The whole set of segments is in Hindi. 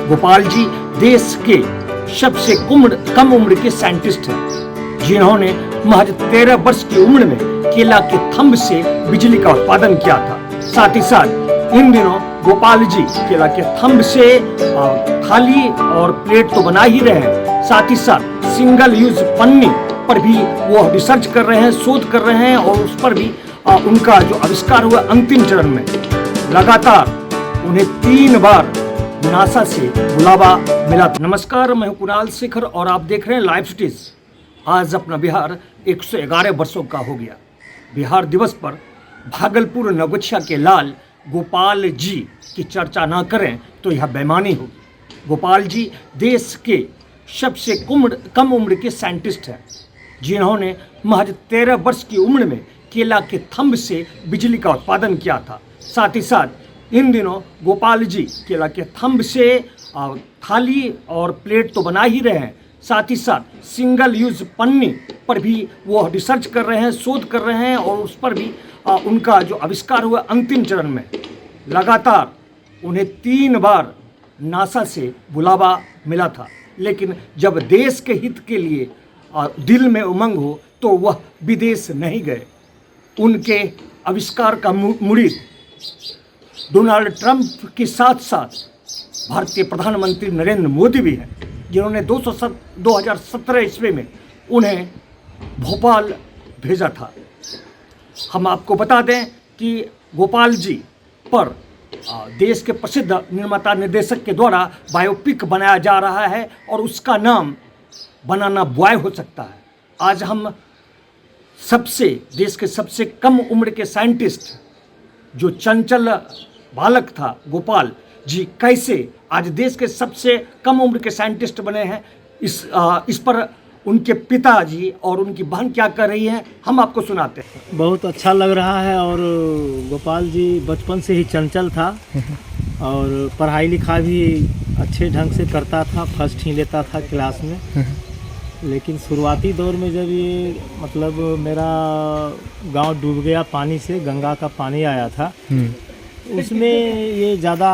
गोपाल जी देश के सबसे कम उम्र के साइंटिस्ट हैं, जिन्होंने महज 13 वर्ष की उम्र में केला के थंब से बिजली का उत्पादन किया था। साथ ही साथ इन दिनों गोपाल जी केला के थंब से थाली और प्लेट तो बना ही रहे हैं, साथ ही साथ सिंगल यूज पन्नी पर भी वो रिसर्च कर रहे हैं, शोध कर रहे हैं और उस पर भी उनका जो आविष्कार हुआ अंतिम चरण में। लगातार उन्हें 3 बार नासा से बुलावा मिला। नमस्कार, मैं हूं कुणाल शेखर और आप देख रहे हैं लाइव सिटीज। आज अपना बिहार 111 वर्षों का हो गया। बिहार दिवस पर भागलपुर नवगछिया के लाल गोपाल जी की चर्चा ना करें तो यह बेईमानी होगी। गोपाल जी देश के सबसे कम उम्र के साइंटिस्ट हैं, जिन्होंने महज 13 वर्ष की उम्र में केला के थंब से बिजली का उत्पादन किया था। साथ ही साथ इन दिनों गोपाल जी केला के थंब से थाली और प्लेट तो बना ही रहे हैं, साथ ही साथ सिंगल यूज पन्नी पर भी वो रिसर्च कर रहे हैं, शोध कर रहे हैं और उस पर भी उनका जो आविष्कार हुआ अंतिम चरण में। लगातार उन्हें 3 बार नासा से बुलावा मिला था, लेकिन जब देश के हित के लिए दिल में उमंग हो तो वह विदेश नहीं गए। उनके आविष्कार का मुरीद डोनाल्ड ट्रंप के साथ साथ भारतीय प्रधानमंत्री नरेंद्र मोदी भी हैं, जिन्होंने 2017 ईस्वी में उन्हें भोपाल भेजा था। हम आपको बता दें कि गोपाल जी पर देश के प्रसिद्ध निर्माता निर्देशक के द्वारा बायोपिक बनाया जा रहा है और उसका नाम बनाना बॉय हो सकता है। आज हम देश के सबसे कम उम्र के साइंटिस्ट, जो चंचल बालक था गोपाल जी, कैसे आज देश के सबसे कम उम्र के साइंटिस्ट बने हैं, इस पर उनके पिताजी और उनकी बहन क्या कर रही हैं, हम आपको सुनाते हैं। बहुत अच्छा लग रहा है। और गोपाल जी बचपन से ही चंचल था और पढ़ाई लिखाई भी अच्छे ढंग से करता था, फर्स्ट ही लेता था क्लास में। लेकिन शुरुआती दौर में जब ये मतलब मेरा गांव डूब गया पानी से, गंगा का पानी आया था, उसमें ये ज़्यादा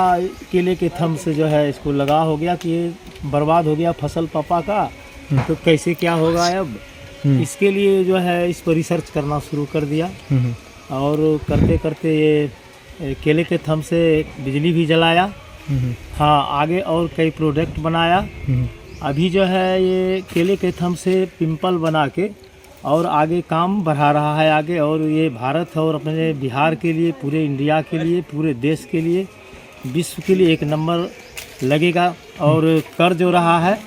केले के थंब से जो है इसको लगा हो गया कि ये बर्बाद हो गया फसल पापा का, तो कैसे क्या होगा अब। इसके लिए जो है इस पर रिसर्च करना शुरू कर दिया और करते करते ये केले के थंब से बिजली भी जलाया। हाँ, आगे और कई प्रोडक्ट बनाया। अभी जो है ये केले के थंब से पिंपल बना के और आगे काम बढ़ा रहा है आगे। और ये भारत और अपने बिहार के लिए, पूरे इंडिया के लिए, पूरे देश के लिए, विश्व के लिए 1 नंबर लगेगा। और कर जो रहा है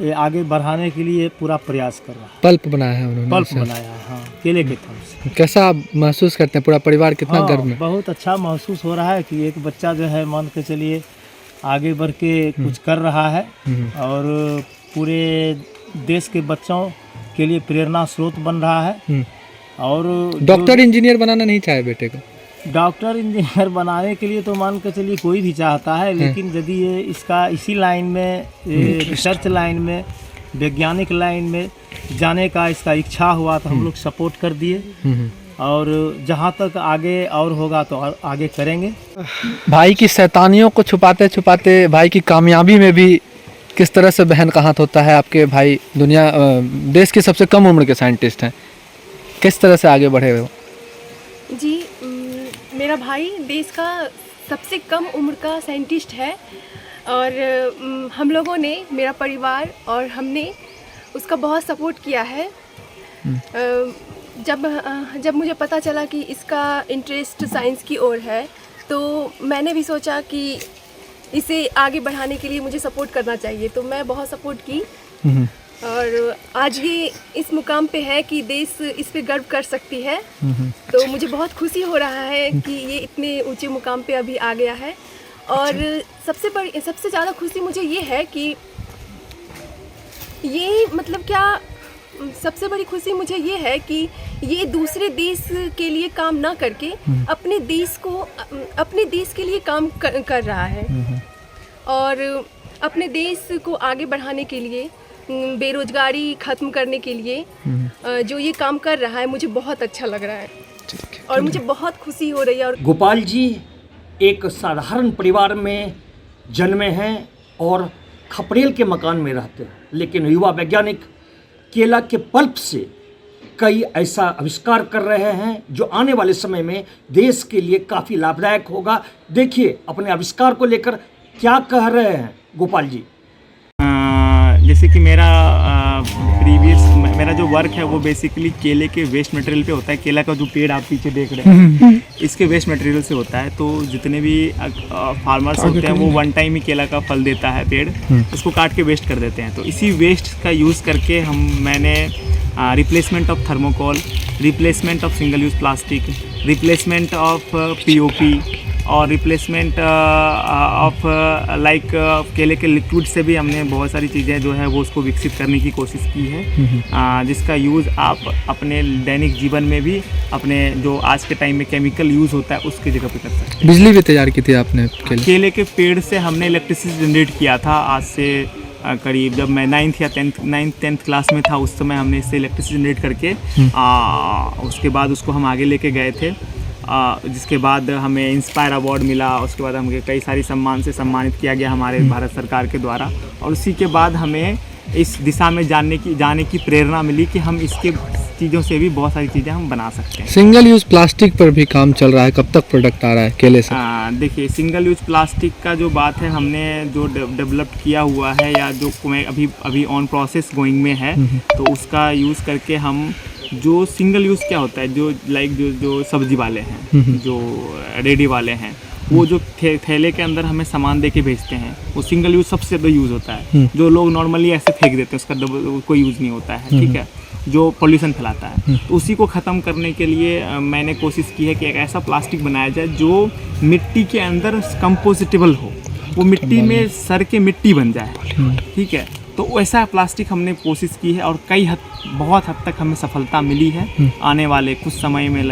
ये आगे बढ़ाने के लिए पूरा प्रयास कर रहा है। पल्प बनाया है उन्होंने, पल्प बनाया है, हाँ, केले के थंब से। कैसा आप महसूस करते हैं? पूरा परिवार कितना गर्व में? बहुत अच्छा महसूस हो रहा है कि एक बच्चा जो है मान के चलिए आगे बढ़ के कुछ कर रहा है और पूरे देश के बच्चों के लिए प्रेरणा स्रोत बन रहा है। और डॉक्टर इंजीनियर बनाना नहीं चाहे बेटे को? डॉक्टर इंजीनियर बनाने के लिए तो मान के चलिए कोई भी चाहता है, लेकिन यदि ये इसका इसी लाइन में, रिसर्च लाइन में, वैज्ञानिक लाइन में जाने का इसका इच्छा हुआ तो हम लोग सपोर्ट कर दिए। और जहाँ तक आगे और होगा तो आगे करेंगे। भाई की शैतानियों को छुपाते छुपाते भाई की कामयाबी में भी किस तरह से बहन का हाथ होता है? आपके भाई देश के सबसे कम उम्र के साइंटिस्ट हैं, किस तरह से आगे बढ़े हो? जी, मेरा भाई देश का सबसे कम उम्र का साइंटिस्ट है और हम लोगों ने, मेरा परिवार और हमने उसका बहुत सपोर्ट किया है। जब मुझे पता चला कि इसका इंटरेस्ट साइंस की ओर है तो मैंने भी सोचा कि इसे आगे बढ़ाने के लिए मुझे सपोर्ट करना चाहिए, तो मैं बहुत सपोर्ट की। और आज ये इस मुकाम पे है कि देश इस पे गर्व कर सकती है, तो मुझे बहुत खुशी हो रहा है कि ये इतने ऊंचे मुकाम पे अभी आ गया है। और सबसे ज़्यादा खुशी मुझे ये है कि ये मतलब क्या, सबसे बड़ी खुशी मुझे ये है कि ये दूसरे देश के लिए काम ना करके अपने देश के लिए काम कर रहा है और अपने देश को आगे बढ़ाने के लिए, बेरोजगारी ख़त्म करने के लिए जो ये काम कर रहा है, मुझे बहुत अच्छा लग रहा है और मुझे बहुत खुशी हो रही है। और गोपाल जी एक साधारण परिवार में जन्मे हैं और खपरेल के मकान में रहते हैं, लेकिन युवा वैज्ञानिक केला के पल्प से कई ऐसा आविष्कार कर रहे हैं जो आने वाले समय में देश के लिए काफ़ी लाभदायक होगा। देखिए अपने आविष्कार को लेकर क्या कह रहे हैं गोपाल जी। जैसे कि मेरा जो वर्क है वो बेसिकली केले के वेस्ट मटेरियल पे होता है। केला का जो पेड़ आप पीछे देख रहे हैं इसके वेस्ट मटेरियल से होता है। तो जितने भी फार्मर्स होते हैं वो वन टाइम ही केला का फल देता है पेड़, उसको काट के वेस्ट कर देते हैं। तो इसी वेस्ट का यूज़ करके मैंने replacement of thermocol, replacement of single use plastic, replacement of POP और रिप्लेसमेंट ऑफ लाइक केले के लिक्विड से भी हमने बहुत सारी चीज़ें जो है वो उसको विकसित करने की कोशिश की है, जिसका यूज़ आप अपने दैनिक जीवन में भी अपने जो आज के टाइम में केमिकल यूज़ होता है उसकी जगह पे कर सकते हैं। बिजली भी तैयार की थी आपने केले के पेड़ से हमने इलेक्ट्रिसिटी जनरेट किया था। आज से करीब जब मैं 9th या 10th क्लास में था उस समय हमने इससे इलेक्ट्रिसिटी जनरेट करके उसके बाद उसको हम आगे लेके गए थे, जिसके बाद हमें इंस्पायर अवार्ड मिला। उसके बाद हमें कई सारी सम्मान से सम्मानित किया गया हमारे भारत सरकार के द्वारा, और उसी के बाद हमें इस दिशा में जाने की प्रेरणा मिली कि हम इसके चीज़ों से भी बहुत सारी चीज़ें हम बना सकते हैं। सिंगल यूज़ प्लास्टिक पर भी काम चल रहा है, कब तक प्रोडक्ट आ रहा है केले से? देखिए सिंगल यूज़ प्लास्टिक का जो बात है हमने जो डेवलप किया हुआ है या जो अभी ऑन प्रोसेस गोइंग में है, तो उसका यूज़ करके हम जो सिंगल यूज़ क्या होता है जो सब्जी वाले हैं, जो रेडी वाले हैं, वो जो थैले के अंदर हमें सामान दे के भेजते हैं, वो सिंगल यूज़ सबसे ज़्यादा यूज़ होता है। जो लोग नॉर्मली ऐसे फेंक देते हैं उसका कोई यूज़ नहीं होता है, ठीक है, जो पोल्यूशन फैलाता है। तो उसी को ख़त्म करने के लिए मैंने कोशिश की है कि एक ऐसा प्लास्टिक बनाया जाए जो मिट्टी के अंदर कंपोजिटेबल हो, वो मिट्टी में सर के मिट्टी बन जाए, ठीक है। तो वैसा प्लास्टिक हमने कोशिश की है और बहुत हद तक हमें सफलता मिली है। आने वाले कुछ समय में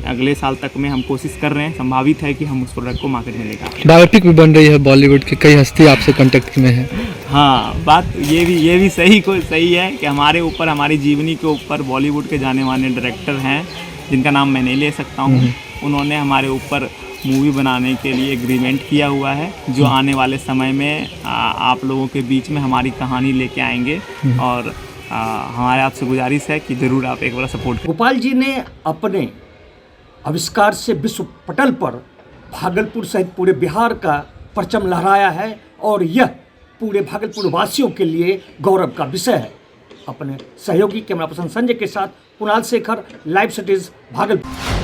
अगले साल तक में हम कोशिश कर रहे हैं, संभावित है कि हम उस प्रोडक्ट को मार्केट में लेकर। बायोपिक भी बन रही है, बॉलीवुड की कई हस्ती आपसे कांटेक्ट में है। हाँ, बात ये भी सही है कि हमारी जीवनी के ऊपर बॉलीवुड के जाने माने डायरेक्टर हैं जिनका नाम मैं नहीं ले सकता हूँ, उन्होंने हमारे ऊपर मूवी बनाने के लिए एग्रीमेंट किया हुआ है, जो आने वाले समय में आप लोगों के बीच में हमारी कहानी लेके आएंगे। और हमारे आपसे गुजारिश है कि ज़रूर आप एक बार सपोर्ट। गोपाल जी ने अपने आविष्कार से विश्व पटल पर भागलपुर सहित पूरे बिहार का परचम लहराया है और यह पूरे भागलपुर वासियों के लिए गौरव का विषय है। अपने सहयोगी कैमरा पर्सन संजय के साथ कुणाल शेखर, लाइव सिटीज भागलपुर।